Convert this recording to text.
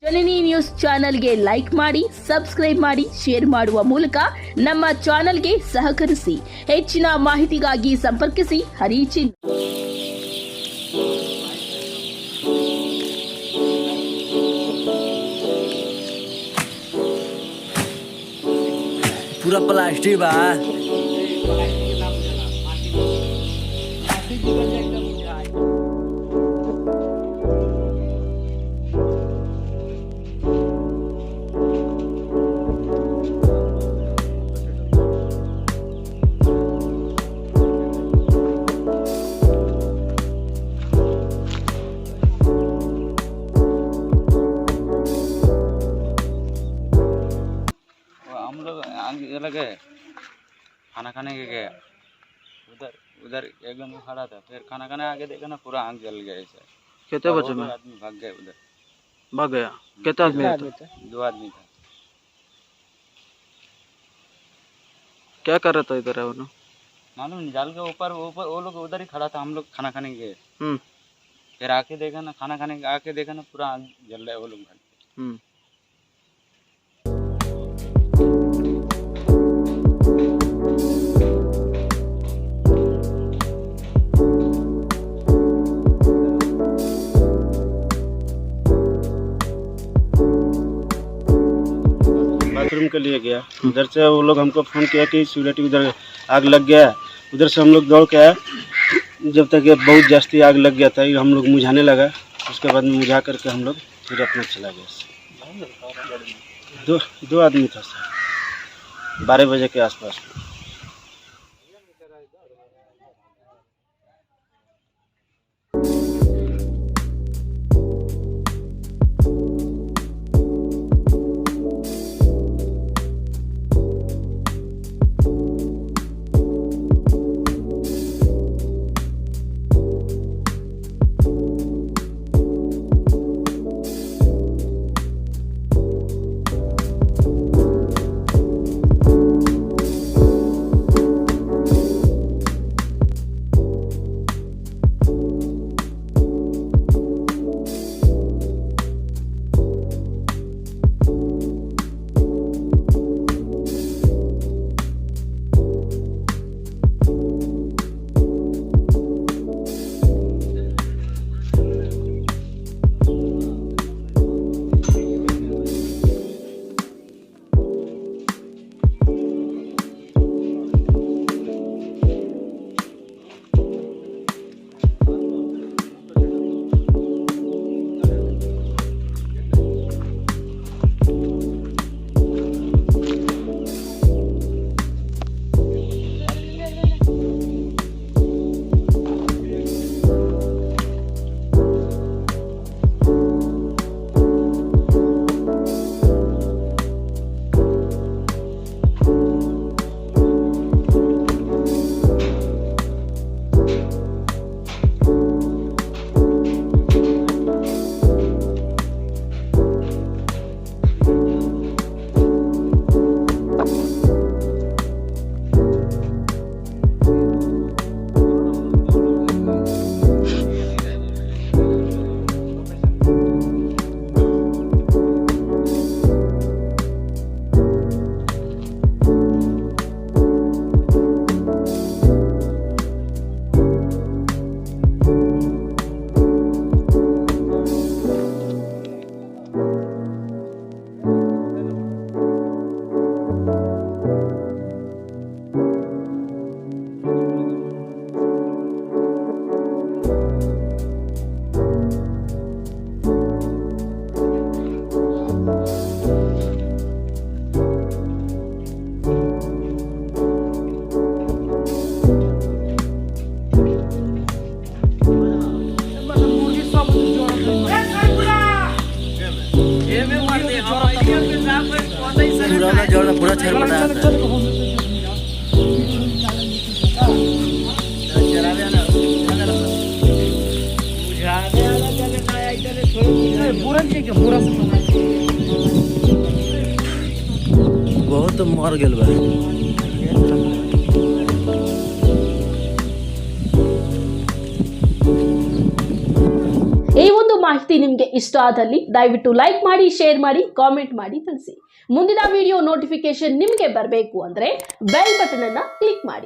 ಜನನಿ news ಚಾನೆಲ್ಗೆ like ಮಾಡಿ, subscribe ಮಾಡಿ, ಶೇರ್ ಮಾಡುವ ಮೂಲಕ ನಮ್ಮ ಚಾನೆಲ್ಗೆ ಸಹಕರಿಸಿ. ಹೆಚ್ಚಿನ ಮಾಹಿತಿಗಾಗಿ ಸಂಪರ್ಕಿಸಿ ಹರಿಚಿನ್. पूरा प्लास्टिक बा। हम लोग आगे लगे खाना खाने के गए, उधर उधर एकदम खड़ा था, फिर खाना खाने आगे देखा ना पूरा आग जल गया ऐसे। कितने बचे में? आदमी भाग गए उधर। भाग गया? कितने आदमी थे? 2 आदमी था। क्या कर रहा था इधर वो? मालूम नहीं, जाल के ऊपर ऊपर वो लोग उधर ही खड़ा था, हम लोग खाना खाने गए। फिर आके देखा ना, खाना खाने आके देखा ना पूरा आग जल रहा है, वो लोग भाग गए। बाथरूम के लिए गया, उधर से वो लोग हमको फ़ोन किया कि सिगरेट उधर आग लग गया। उधर से हम लोग दौड़ के आए, जब तक ये बहुत जास्ती आग लग गया था, ये हम लोग मुझाने लगा। उसके बाद में मुझा करके हम लोग फिर अपना चला गया। दो आदमी था सर, 12 बजे के आसपास। पूरा जोड़ पूरा छर पड़ा है। बहुत मर गेल बा। ಈ ಒಂದು ಮಾಹಿತಿ ನಿಮಗೆ ಇಷ್ಟ ಆದಲ್ಲಿ ದಯವಿಟ್ಟು ಲೈಕ್ ಮಾಡಿ, ಶೇರ್ ಮಾಡಿ, ಕಾಮೆಂಟ್ ಮಾಡಿ ತಿಳಿಸಿ. ಮುಂದಿನ ವಿಡಿಯೋ ನೋಟಿಫಿಕೇಶನ್ ನಿಮಗೆ ಬರಬೇಕು ಅಂದ್ರೆ ಬೆಲ್ ಬಟನ್ ಅನ್ನ ಕ್ಲಿಕ್ ಮಾಡಿ.